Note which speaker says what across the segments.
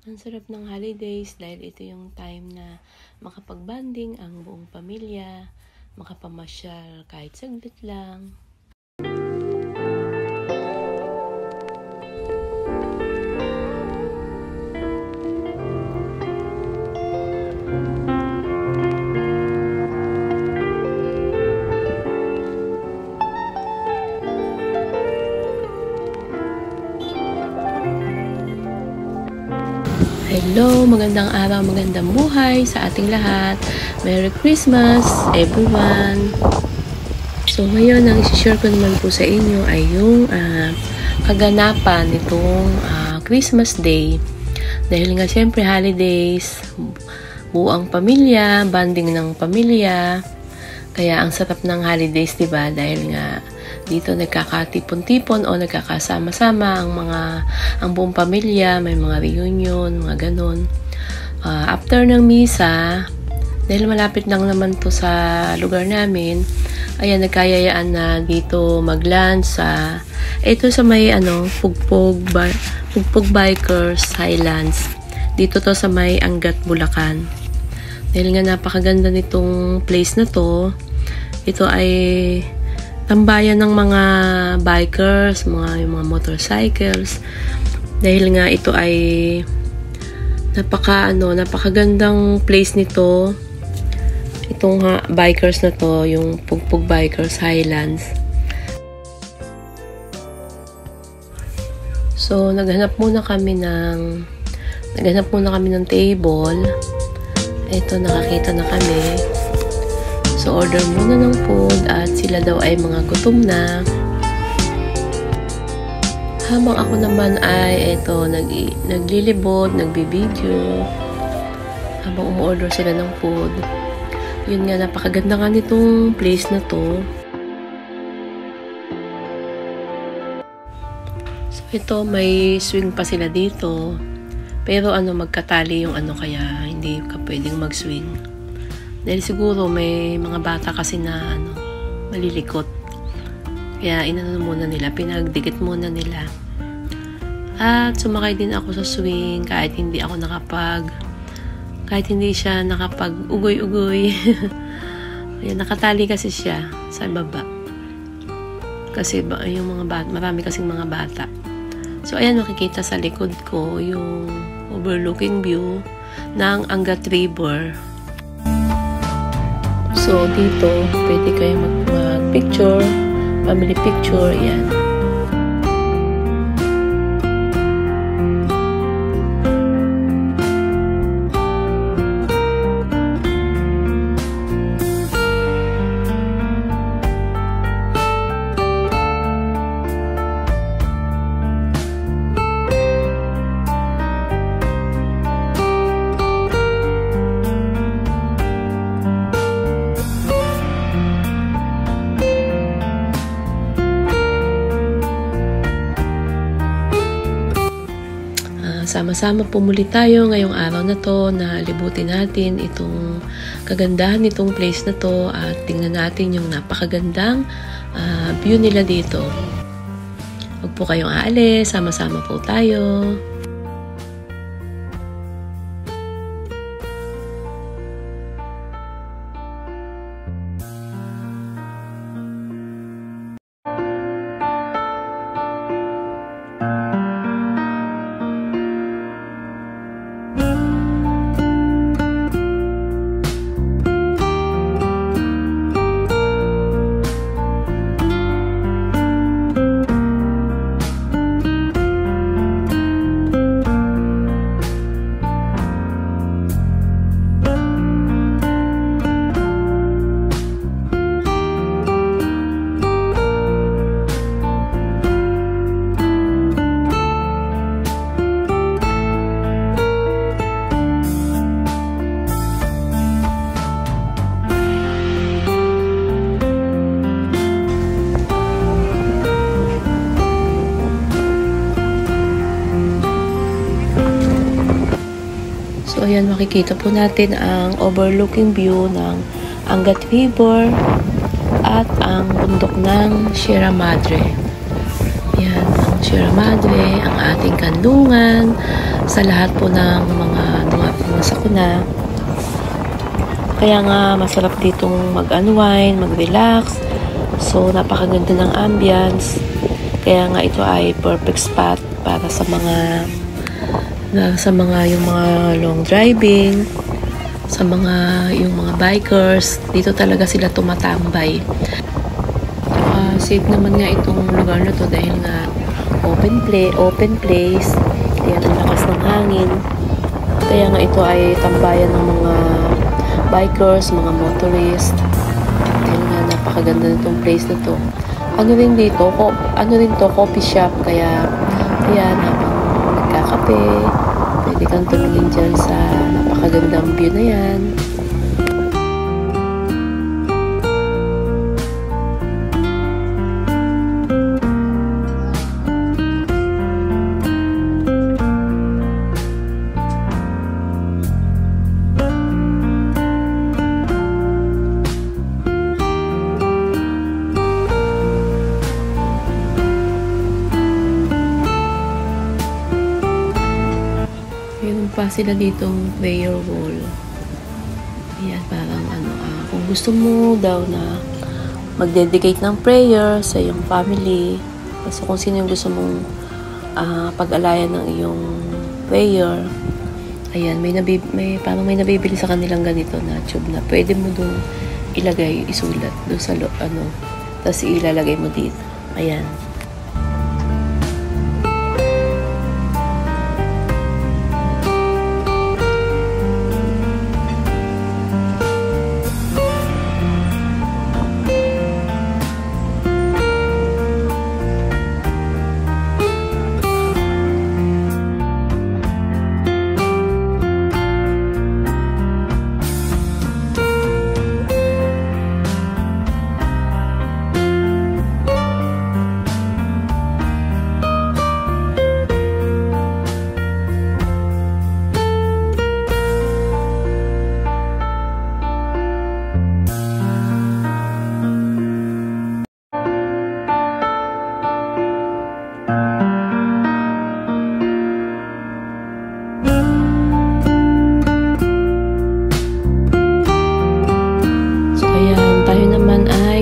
Speaker 1: Ang sarap ng holidays dahil ito yung time na makapag-bonding ang buong pamilya, makapamasyal kahit saglit lang. Hello, magandang araw, magandang buhay sa ating lahat. Merry Christmas, everyone! So, ngayon, ang isi-share ko naman po sa inyo ay yung kaganapan nitong Christmas Day. Dahil nga, syempre, holidays, buong pamilya, banding ng pamilya. Kaya, ang sarap ng holidays, diba? Dahil nga, dito nagkakatipon-tipon o nagkakasama-sama ang buong pamilya, may mga reunion, mga ganun. After ng misa, dahil malapit lang naman to sa lugar namin, ayan, nagkayayaan na dito mag-lunch ito sa may Pugpog Bikers Highlands. Dito to sa may Angat, Bulacan. Dahil nga napakaganda nitong place na to. Ito ay tambayan ng mga bikers, yung mga motorcycles. Dahil nga ito ay napakagandang place nito. Itong bikers na to, yung Pugpog Bikers Highlands. So, naghanap muna kami ng table. Ito, nakakita na kami. So, order muna ng food at sila daw ay mga gutom na. Habang ako naman ay naglilibot, nagbibideo. Habang umorder sila ng food. Yun nga, napakaganda nga nitong place na to. So, ito, may swing pa sila dito. Pero magkatali yung kaya hindi ka pwedeng mag-swing. Dahil siguro may mga bata kasi na malilikot. Kaya muna nila, pinagdikit muna nila. At sumakay din ako sa swing kahit hindi siya nakapag-ugoy-ugoy. Ayan, nakatali kasi siya sa baba. Kasi yung mga bata, marami kasing mga bata. So ayan, makikita sa likod ko yung overlooking view ng Angat River. So, dito, pwede kayo mag-picture, family picture, yan. Sama-sama po muli tayo ngayong araw na to na libutin natin itong kagandahan nitong place na to at tingnan natin yung napakagandang view nila dito. Huwag po kayong aalis, sama-sama po tayo. So, ayan, makikita po natin ang overlooking view ng Angat River at ang bundok ng Sierra Madre. Yan, Sierra Madre, ang ating kanlungan, sa lahat po ng mga sakuna. Kaya nga masarap ditong mag-unwind, mag-relax. So napakaganda ng ambience. Kaya nga ito ay perfect spot para sa mga yung mga long driving, sa yung mga bikers. Dito talaga sila tumatambay. Safe naman nga itong lugar na to dahil nga open place. Kaya ang lakas ng hangin. Kaya nga ito ay tambayan ng mga bikers, mga motorist. Dahil nga napakaganda nitong place na to. Ano rin to, coffee shop. Kaya yan, habang nagkakape, pwede kang tumingin dyan sa napakagandang view na yan. Meron pa sila ditong prayer wall. Ayan, parang kung gusto mo daw na mag-dedicate ng prayer sa iyong family, so kung sino yung gusto mong pag-alayan ng iyong prayer, ayan, parang may nabibili sa kanilang ganito na tube na pwede mo dun isulat dun sa tapos ilalagay mo dito. Ayan.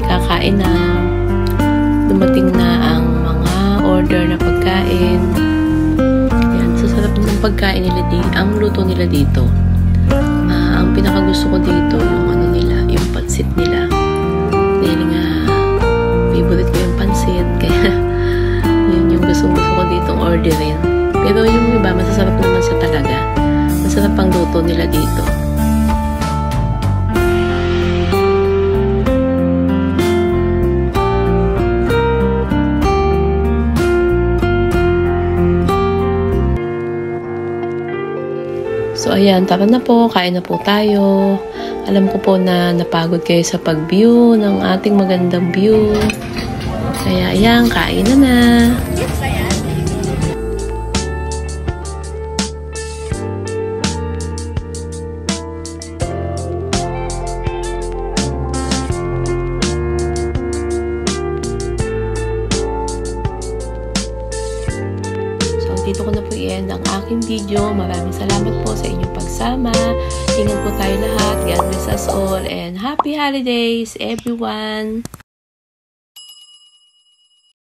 Speaker 1: Kakain na. Dumating na ang mga order na pagkain. Yan, sasarap ng pagkain nila ang luto nila dito. Ang pinakagusto ko dito yung yung pansit nila. Dahil nga favorite ko yung pansit, kaya yun yung gusto ko ditong orderin. Pero yung iba, masasarap naman siya talaga. Masarap ang luto nila dito. So, ayan, tara na po, kain na po tayo. Alam ko po na napagod kayo sa pag-view ng ating magandang view. Kaya, ayan, kain na. Dito ko na po i-end ang aking video. Maraming salamat po sa inyong pagsama. Ingat po tayo lahat. God bless us all and happy holidays everyone!